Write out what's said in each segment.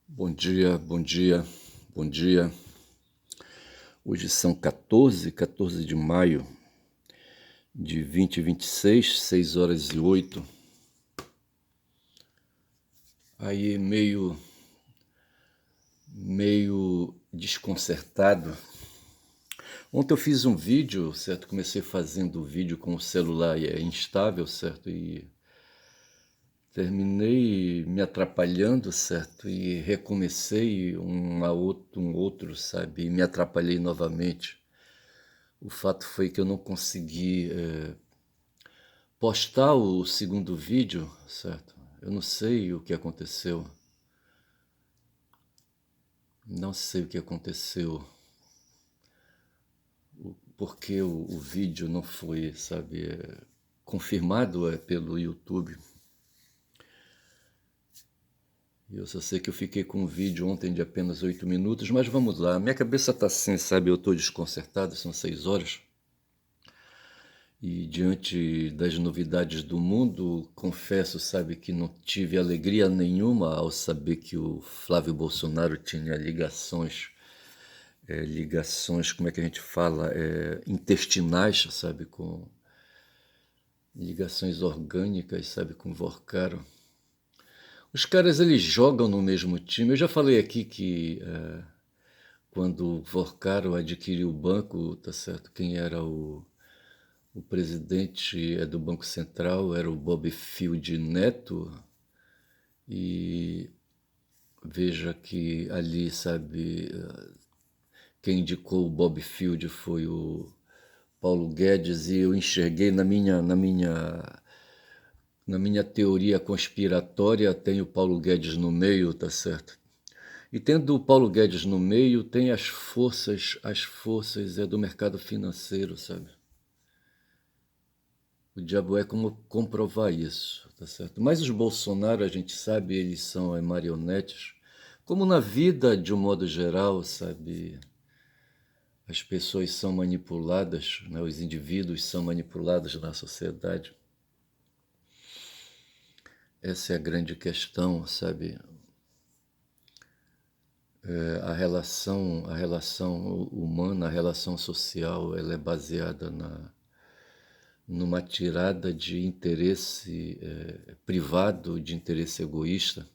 Bom dia, bom dia, bom dia. Hoje são 14 de maio de 2026, 6h08. Aí meio desconcertado. Ontem eu fiz um vídeo, certo? Comecei fazendo o vídeo com o celular e é instável, certo? E terminei me atrapalhando, certo? E recomecei um outro, sabe? E me atrapalhei novamente. O fato foi que eu não consegui postar o segundo vídeo, certo? Eu não sei o que aconteceu. Não sei o que aconteceu. Porque o vídeo não foi, sabe, confirmado pelo YouTube. Eu só sei que eu fiquei com um vídeo ontem de apenas 8 minutos, mas vamos lá. Minha cabeça tá assim, sabe? Eu tô desconcertado, são 6 horas. E diante das novidades do mundo, confesso, sabe, que não tive alegria nenhuma ao saber que o Flávio Bolsonaro tinha ligações, como é que a gente fala, intestinais, sabe, com ligações orgânicas, sabe, com Vorcaro. Os caras, eles jogam no mesmo time. Eu já falei aqui que quando Vorcaro adquiriu o banco, tá certo, quem era o presidente do Banco Central era o Bob Field Neto, e veja que ali, sabe, quem indicou o Bob Field foi o Paulo Guedes, e eu enxerguei na minha teoria conspiratória, tem o Paulo Guedes no meio, tá certo? E tendo o Paulo Guedes no meio, tem as forças do mercado financeiro, sabe? O diabo é como comprovar isso, tá certo? Mas os Bolsonaro, a gente sabe, eles são marionetes. Como na vida, de um modo geral, sabe? As pessoas são manipuladas, né? Os indivíduos são manipulados na sociedade. Essa é a grande questão, sabe? A relação humana, a relação social, ela é baseada numa tirada de interesse privado, de interesse egoísta,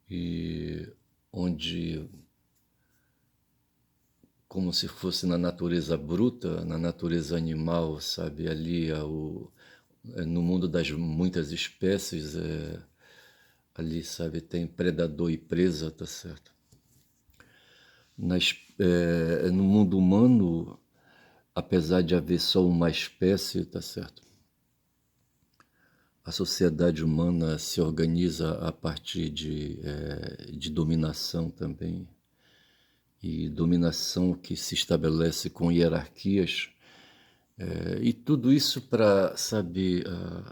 e onde, como se fosse na natureza bruta, na natureza animal, sabe, ali no mundo das muitas espécies, ali, sabe, tem predador e presa, tá certo? No mundo humano, apesar de haver só uma espécie, tá certo? A sociedade humana se organiza a partir de dominação também, e dominação que se estabelece com hierarquias, e tudo isso para, sabe,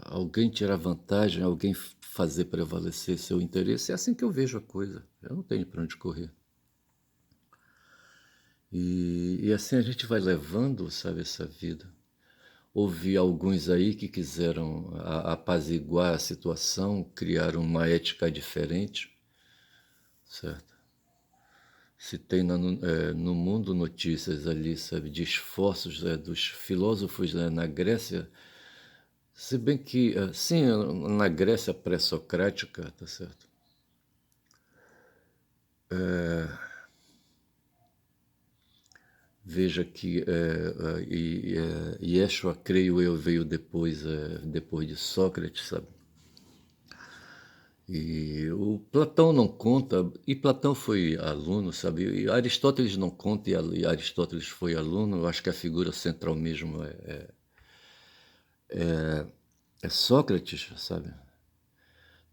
alguém tirar vantagem, alguém fazer prevalecer seu interesse. É assim que eu vejo a coisa. Eu não tenho para onde correr. E assim a gente vai levando, sabe, essa vida. Houve alguns aí que quiseram apaziguar a situação, criar uma ética diferente, certo? Se tem no mundo notícias ali, sabe, de esforços dos filósofos, né, na Grécia, se bem que, sim, na Grécia pré-socrática, tá certo? Veja que Yeshua, creio eu, veio depois de Sócrates, sabe? E o Platão não conta, e Platão foi aluno, sabe? E Aristóteles não conta, e Aristóteles foi aluno. Eu acho que a figura central mesmo é Sócrates, sabe?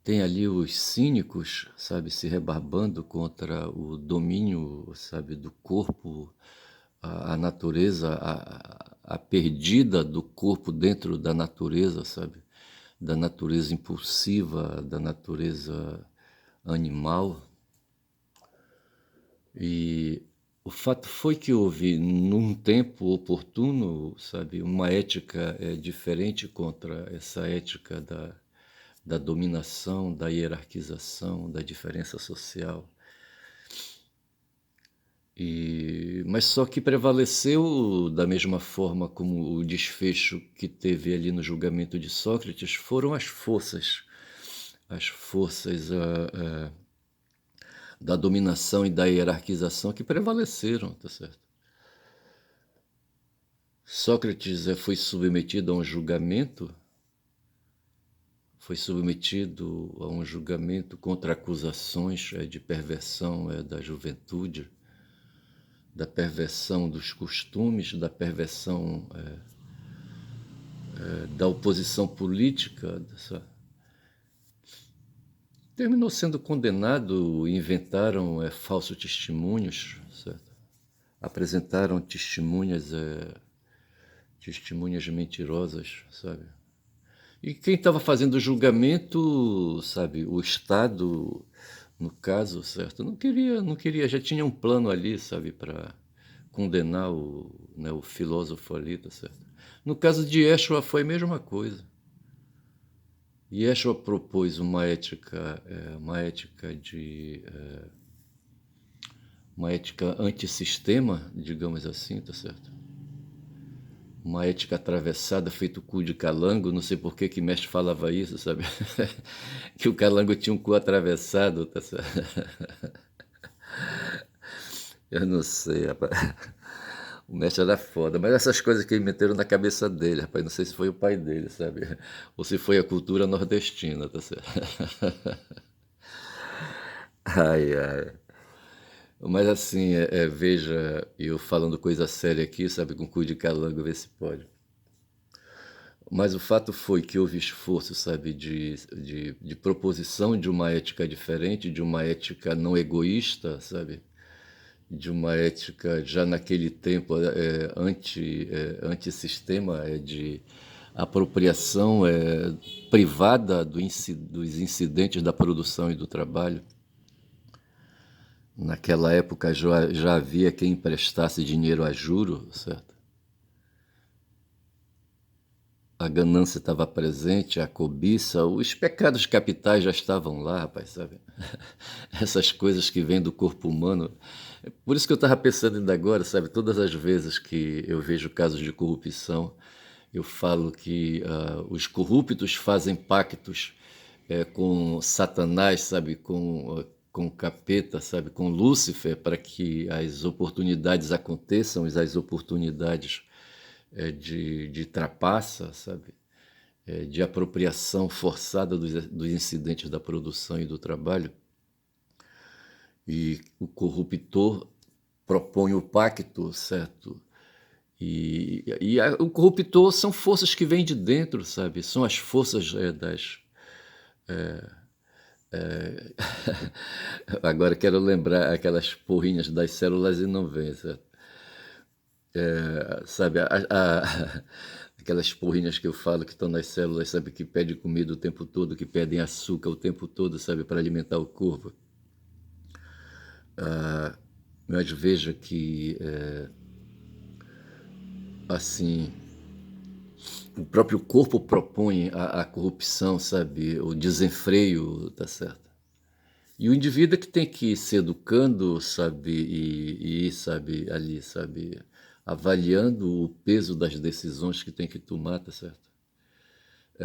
Tem ali os cínicos, sabe, se rebarbando contra o domínio, sabe, do corpo, a natureza, a perdida do corpo dentro da natureza, sabe? Da natureza impulsiva, da natureza animal. E o fato foi que houve, num tempo oportuno, sabe, uma ética diferente contra essa ética da dominação, da hierarquização, da diferença social. Mas só que prevaleceu da mesma forma como o desfecho que teve ali no julgamento de Sócrates foram as forças da dominação e da hierarquização que prevaleceram, tá certo? Sócrates foi submetido a um julgamento, contra acusações de perversão da juventude, da perversão dos costumes, da perversão da oposição política. Terminou sendo condenado, inventaram falsos testemunhos, certo? Apresentaram testemunhas mentirosas, sabe? E quem estava fazendo o julgamento, sabe, o Estado, no caso, certo? Não queria, já tinha um plano ali, sabe, para condenar o filósofo ali, tá certo? No caso de Yeshua foi a mesma coisa. Yeshua propôs uma ética antissistema, digamos assim, tá certo? Uma ética atravessada, feito cu de calango, não sei por que mestre falava isso, sabe? Que o calango tinha um cu atravessado, tá certo? Eu não sei, rapaz. O mestre era foda, mas essas coisas que meteram na cabeça dele, rapaz, não sei se foi o pai dele, sabe? Ou se foi a cultura nordestina, tá certo? Ai, ai. Mas assim, veja, eu falando coisa séria aqui, sabe, com cu de calango, vê se pode. Mas o fato foi que houve esforço, sabe, de proposição de uma ética diferente, de uma ética não egoísta, sabe? De uma ética já naquele tempo antissistema, de apropriação privada dos incidentes da produção e do trabalho. Naquela época já havia quem emprestasse dinheiro a juro, certo? A ganância estava presente, a cobiça, os pecados capitais já estavam lá, rapaz, sabe? Essas coisas que vêm do corpo humano. Por isso que eu estava pensando ainda agora, sabe? Todas as vezes que eu vejo casos de corrupção, eu falo que os corruptos fazem pactos com Satanás, sabe? Com o capeta, sabe? Com Lúcifer, para que as oportunidades aconteçam, as oportunidades de trapaça, sabe? De apropriação forçada dos incidentes da produção e do trabalho. E o corruptor propõe o pacto, certo? O corruptor são forças que vêm de dentro, sabe? São as forças das... Agora quero lembrar aquelas porrinhas das células e não vem, certo? Sabe, aquelas porrinhas que eu falo que estão nas células, sabe, que pedem comida o tempo todo, que pedem açúcar o tempo todo, sabe, para alimentar o corpo. Mas veja que, assim, o próprio corpo propõe a corrupção, sabe, o desenfreio, tá certo? E o indivíduo é que tem que ir se educando, sabe, e ir, sabe, ali, sabe, avaliando o peso das decisões que tem que tomar, tá certo?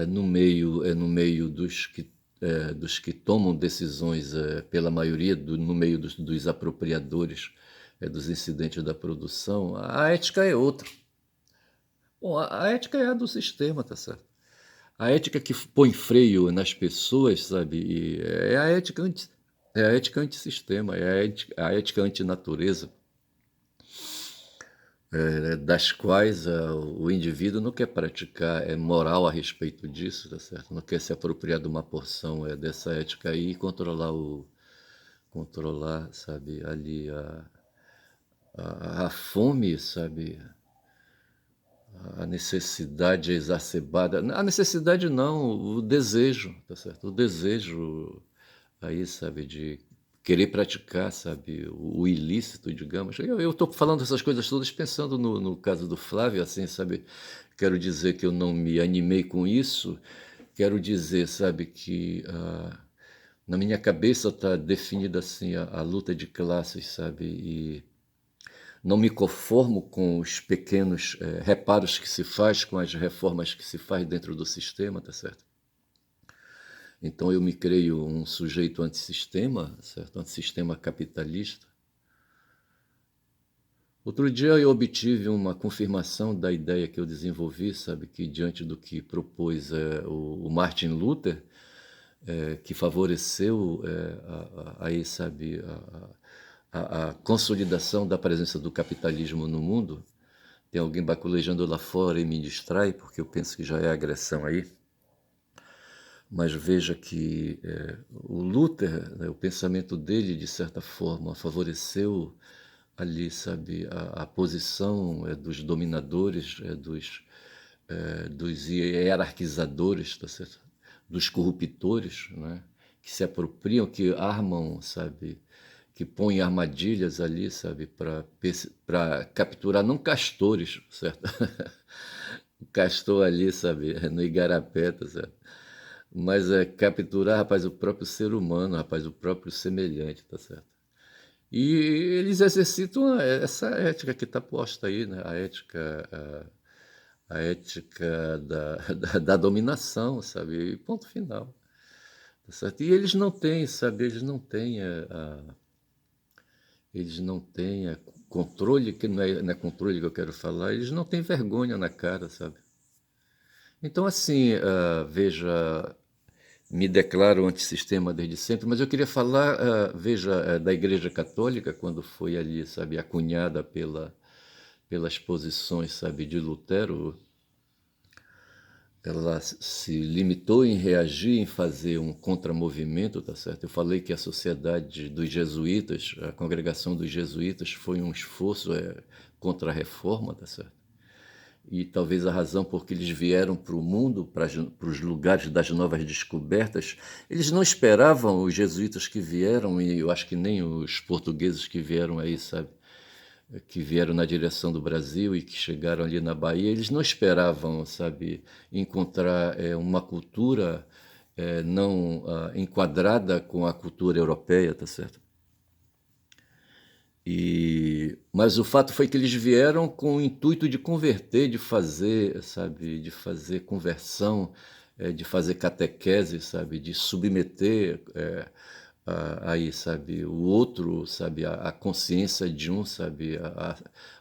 No meio dos que tomam decisões, pela maioria, no meio dos apropriadores dos incidentes da produção, a ética é outra. Bom, a ética é a do sistema, tá certo? A ética que põe freio nas pessoas, sabe? É a ética antissistema, a ética antinatureza, das quais o indivíduo não quer praticar moral a respeito disso, tá certo? Não quer se apropriar de uma porção dessa ética aí e controlar, sabe, ali a fome, sabe, a necessidade exacerbada. A necessidade não, o desejo, tá certo? O desejo aí, sabe, de querer praticar, sabe, o ilícito, digamos. Eu estou falando essas coisas todas pensando no caso do Flávio, assim, sabe? Quero dizer que eu não me animei com isso, Quero dizer, sabe, que na minha cabeça está definida assim a luta de classes, sabe, e não me conformo com os pequenos reparos que se faz, com as reformas que se faz dentro do sistema, tá certo? Então eu me creio um sujeito antissistema, certo? Antissistema capitalista. Outro dia eu obtive uma confirmação da ideia que eu desenvolvi, sabe, que diante do que propôs o Martin Luther, que favoreceu aí, sabe, a consolidação da presença do capitalismo no mundo. Tem alguém baculejando lá fora e me distrai, porque eu penso que já é agressão aí. Mas veja que o Luther, né, o pensamento dele, de certa forma, favoreceu ali, sabe, a posição dos dominadores, dos hierarquizadores, tá certo? Dos corruptores, né? Que se apropriam, que armam, sabe, que põem armadilhas ali, sabe, para capturar não castores, certo? O castor ali, sabe, no igarapé, tá certo? Mas é capturar, rapaz, o próprio ser humano, rapaz, o próprio semelhante, tá certo? E eles exercitam essa ética que está posta aí, né? A ética da dominação, sabe? E ponto final, tá certo? E eles não têm, sabe? Eles não têm controle, que não é controle que eu quero falar, eles não têm vergonha na cara, sabe? Então, assim, veja, me declaro antissistema desde sempre, mas eu queria falar, veja, da Igreja Católica, quando foi ali, sabe, acunhada pelas posições, sabe, de Lutero, ela se limitou em reagir, em fazer um contramovimento, tá certo? Eu falei que a sociedade dos jesuítas, a congregação dos jesuítas, foi um esforço contra a reforma, tá certo? E talvez a razão por que eles vieram para o mundo, para os lugares das novas descobertas, eles não esperavam os jesuítas que vieram, e eu acho que nem os portugueses que vieram aí, sabe? Que vieram na direção do Brasil e que chegaram ali na Bahia, eles não esperavam, sabe, encontrar uma cultura não enquadrada com a cultura europeia, tá certo? Mas o fato foi que eles vieram com o intuito de converter, de fazer, sabe, de fazer conversão, de fazer catequese, sabe, de submeter aí, sabe, o outro, sabe, a consciência de um, sabe,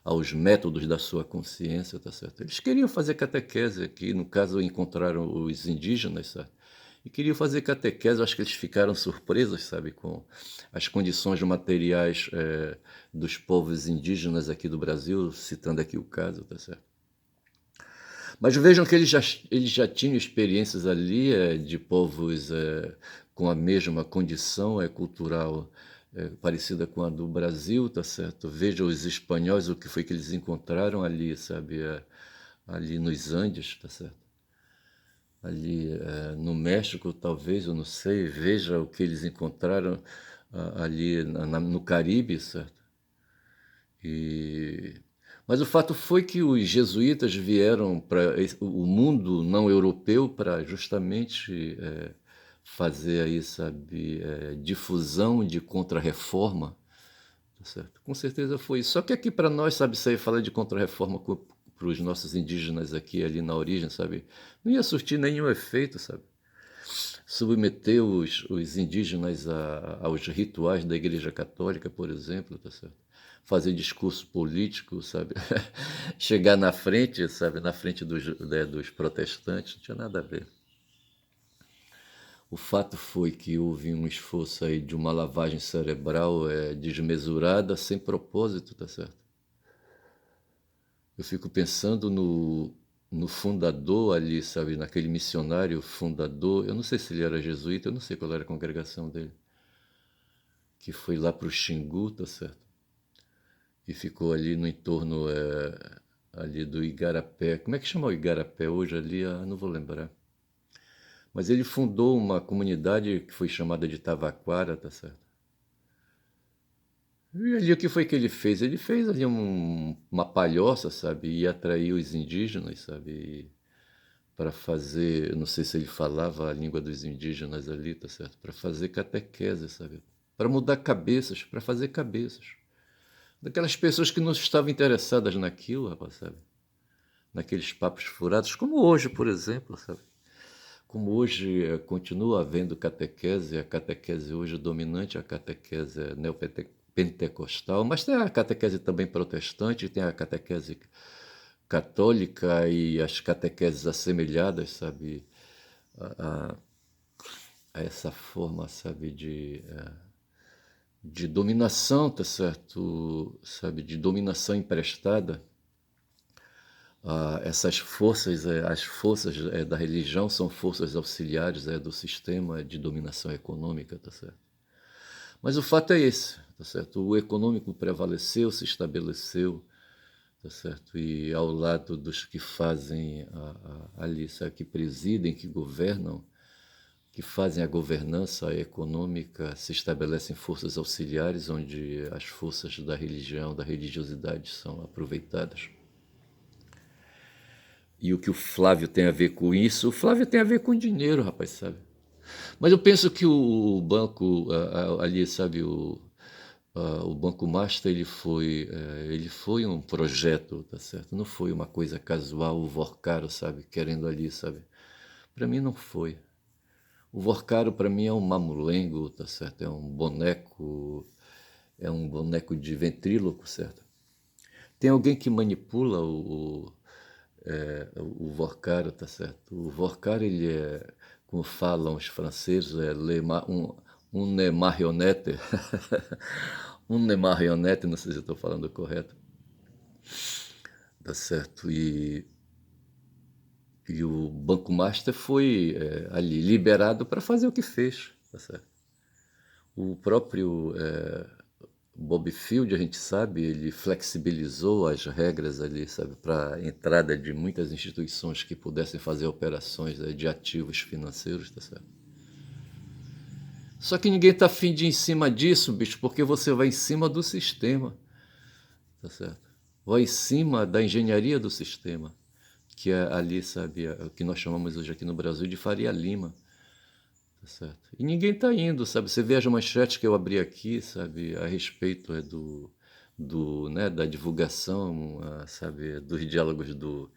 aos métodos da sua consciência, tá certo? Eles queriam fazer catequese aqui, no caso encontraram os indígenas, sabe? E queriam fazer catequese, eu acho que eles ficaram surpresos, sabe, com as condições materiais dos povos indígenas aqui do Brasil, citando aqui o caso, tá certo? Mas vejam que eles já tinham experiências ali de povos com a mesma condição cultural parecida com a do Brasil, tá certo? Vejam os espanhóis, o que foi que eles encontraram ali, sabe? Ali nos Andes, tá certo? Ali no México, talvez, eu não sei, veja o que eles encontraram ali no Caribe, certo? E... Mas o fato foi que os jesuítas vieram para o mundo não europeu para justamente fazer aí, sabe, difusão de contra-reforma, tá certo? Com certeza foi isso. Só que aqui para nós, sabe, sair falar de contra-reforma para os nossos indígenas aqui ali na origem, sabe, não ia surtir nenhum efeito, sabe? Submeter os indígenas aos rituais da Igreja Católica, por exemplo, tá certo? Fazer discurso político, sabe? Chegar na frente, sabe? Na frente dos protestantes, não tinha nada a ver. O fato foi que houve um esforço aí de uma lavagem cerebral desmesurada, sem propósito, tá certo? Eu fico pensando no fundador ali, sabe? Naquele missionário fundador. Eu não sei se ele era jesuíta, eu não sei qual era a congregação dele. Que foi lá para o Xingu, tá certo? E ficou ali no entorno ali do Igarapé. Como é que chama o Igarapé hoje ali? Não vou lembrar. Mas ele fundou uma comunidade que foi chamada de Tavaquara, tá certo? E ali o que foi que ele fez? Ele fez ali uma palhoça, sabe? E atraiu os indígenas, sabe? para fazer, eu não sei se ele falava a língua dos indígenas ali, tá certo? Para fazer catequese, sabe? Para mudar cabeças, para fazer cabeças. Daquelas pessoas que não estavam interessadas naquilo, rapaz, sabe? Naqueles papos furados, como hoje, por exemplo, sabe? Como hoje continua havendo catequese, a catequese hoje dominante, a catequese neopentecostal, mas tem a catequese também protestante, tem a catequese católica e as catequeses assemelhadas, sabe, a, a essa forma, sabe, de dominação, tá certo, sabe, de dominação emprestada. Essas forças, as forças da religião são forças auxiliares do sistema de dominação econômica, tá certo? Mas o fato é esse, tá certo? O econômico prevaleceu, se estabeleceu, tá certo? E ao lado dos que fazem ali, sabe, que presidem, que governam, que fazem a governança econômica, se estabelecem forças auxiliares onde as forças da religião, da religiosidade são aproveitadas. E o que o Flávio tem a ver com isso? O Flávio tem a ver com dinheiro, rapaz, sabe? Mas eu penso que o banco ali, sabe, o Banco Master, ele foi um projeto, tá certo? Não foi uma coisa casual, o Vorcaro, sabe, querendo ali, sabe? Para mim não foi. O Vorcaro para mim é um mamulengo, tá certo? É um boneco de ventríloco, certo? Tem alguém que manipula o Vorcaro, tá certo? O Vorcaro, ele é, como falam os franceses, um ne marionnette. Um ne marionnette, não sei se eu estou falando correto, tá certo? E o Banco Master foi ali liberado para fazer o que fez, tá certo? O próprio Bob Field, a gente sabe, ele flexibilizou as regras ali, sabe, para a entrada de muitas instituições que pudessem fazer operações de ativos financeiros, tá certo? Só que ninguém tá afim de ir em cima disso, bicho, porque você vai em cima do sistema, tá certo? Vai em cima da engenharia do sistema, que é ali, sabe, o que nós chamamos hoje aqui no Brasil de Faria Lima, tá certo? E ninguém tá indo, sabe? Você vê as manchetes que eu abri aqui, sabe, a respeito né, da divulgação, sabe, dos diálogos do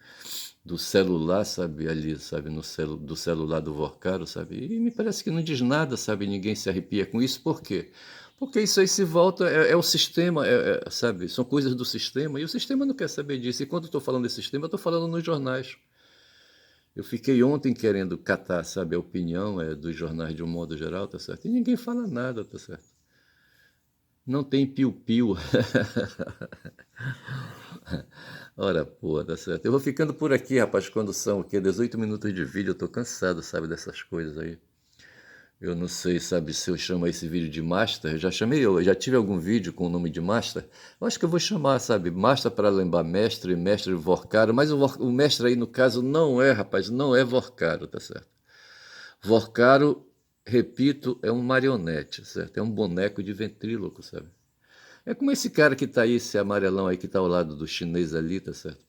celular, sabe, ali, sabe, do celular do Vorcaro, sabe, e me parece que não diz nada, sabe, ninguém se arrepia com isso, por quê? Porque isso aí se volta, é o sistema, sabe, são coisas do sistema, e o sistema não quer saber disso, e quando eu estou falando desse sistema, eu estou falando nos jornais. Eu fiquei ontem querendo catar, sabe, a opinião dos jornais de um modo geral, tá certo? E ninguém fala nada, tá certo? Não tem piu-piu. Ora, pô, tá certo. Eu vou ficando por aqui, rapaz, quando são o quê? 18 minutos de vídeo, eu tô cansado, sabe, dessas coisas aí. Eu não sei, sabe, se eu chamo esse vídeo de Master. Eu já chamei, eu já tive algum vídeo com o nome de Master. Eu acho que eu vou chamar, sabe, Master para lembrar mestre, mestre Vorcaro. Mas o mestre aí, no caso, não é, rapaz, não é Vorcaro, tá certo? Vorcaro, repito, é um marionete, certo? É um boneco de ventríloco, sabe? É como esse cara que tá aí, esse amarelão aí que tá ao lado do chinês ali, tá certo?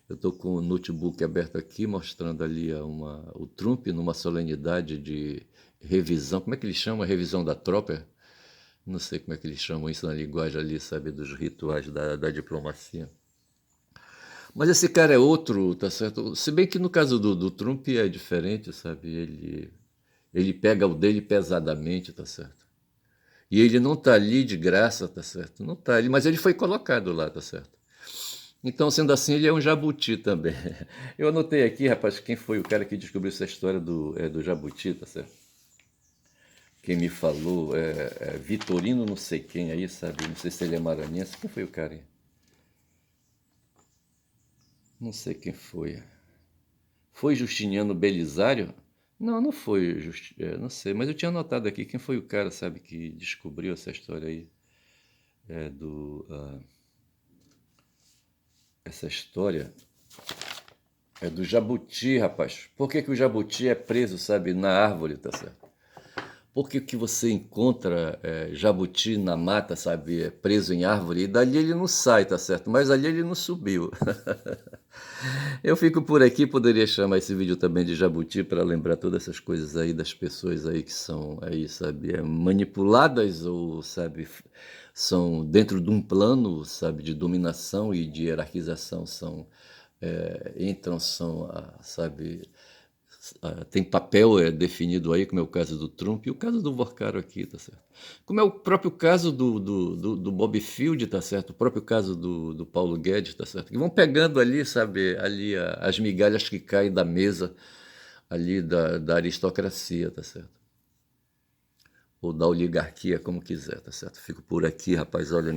Eu tô com o notebook aberto aqui, mostrando ali o Trump numa solenidade de revisão. Como é que eles chamam? Revisão da tropa? Não sei como é que eles chamam isso na linguagem ali, sabe, dos rituais da diplomacia. Mas esse cara é outro, tá certo? Se bem que no caso do Trump é diferente, sabe? Ele pega o dele pesadamente, tá certo? E ele não tá ali de graça, tá certo? Não tá ali, mas ele foi colocado lá, tá certo? Então, sendo assim, ele é um jabuti também. Eu anotei aqui, rapaz, quem foi o cara que descobriu essa história do jabuti, tá certo? Quem me falou é Vitorino não sei quem aí, sabe? Não sei se ele é maranhense. Quem foi o cara aí? Não sei quem foi. Foi Justiniano Belisário? Não, não foi, não sei, mas eu tinha anotado aqui quem foi o cara, sabe, que descobriu essa história aí, é, do, ah, essa história é do jabuti, rapaz. Por que que o jabuti é preso, sabe, na árvore, tá certo? porque que você encontra jabuti na mata, sabe, preso em árvore, e dali ele não sai, tá certo? Mas ali ele não subiu. Eu fico por aqui, poderia chamar esse vídeo também de jabuti para lembrar todas essas coisas aí das pessoas aí que são aí, sabe, manipuladas ou, sabe, são dentro de um plano, sabe, de dominação e de hierarquização, são entram, são, sabe, tem papel definido aí, como é o caso do Trump e o caso do Vorcaro aqui, tá certo? Como é o próprio caso do Bob Field, tá certo? O próprio caso do Paulo Guedes, tá certo? Que vão pegando ali, sabe, ali as migalhas que caem da mesa ali da aristocracia, tá certo? Ou da oligarquia, como quiser, tá certo? Fico por aqui, rapaz, olha,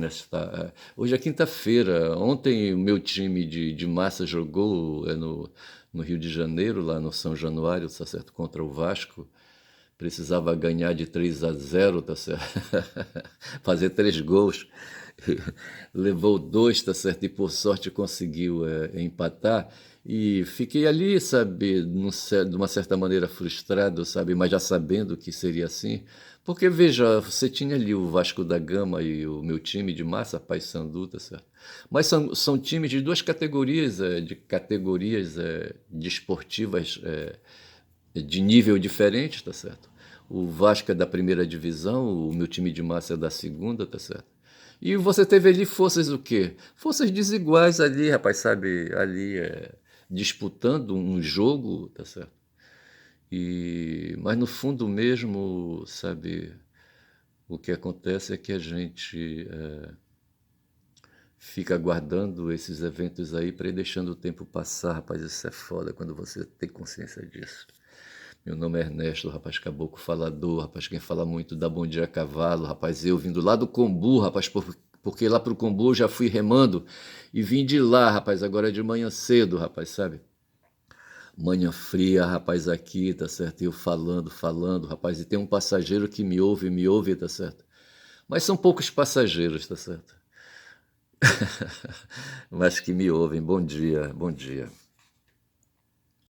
hoje é quinta-feira, ontem o meu time de massa jogou no Rio de Janeiro, lá no São Januário, tá certo? Contra o Vasco, precisava ganhar de 3-0, tá certo? Fazer 3 gols, levou 2, tá certo? E por sorte conseguiu empatar. E fiquei ali, sabe, de uma certa maneira frustrado, sabe, mas já sabendo que seria assim. Porque, veja, você tinha ali o Vasco da Gama e o meu time de massa, Paysandu, tá certo? Mas são times de duas categorias, de categorias desportivas de nível diferente, tá certo? O Vasco é da primeira divisão, o meu time de massa é da segunda, tá certo? E você teve ali forças o quê? Forças desiguais ali, rapaz, sabe? Ali disputando um jogo, tá certo? Mas no fundo mesmo, sabe, o que acontece é que a gente fica aguardando esses eventos aí para ir deixando o tempo passar, rapaz, isso é foda quando você tem consciência disso. Meu nome é Ernesto, rapaz, caboclo falador, rapaz, quem fala muito dá bom dia a cavalo, rapaz, eu vindo lá do Combu, rapaz, porque lá pro Combu eu já fui remando e vim de lá, rapaz, agora de manhã cedo, rapaz, sabe? Manhã fria, rapaz, aqui, tá certo? Eu falando, rapaz, e tem um passageiro que me ouve, tá certo? Mas são poucos passageiros, tá certo? Mas que me ouvem. Bom dia, bom dia.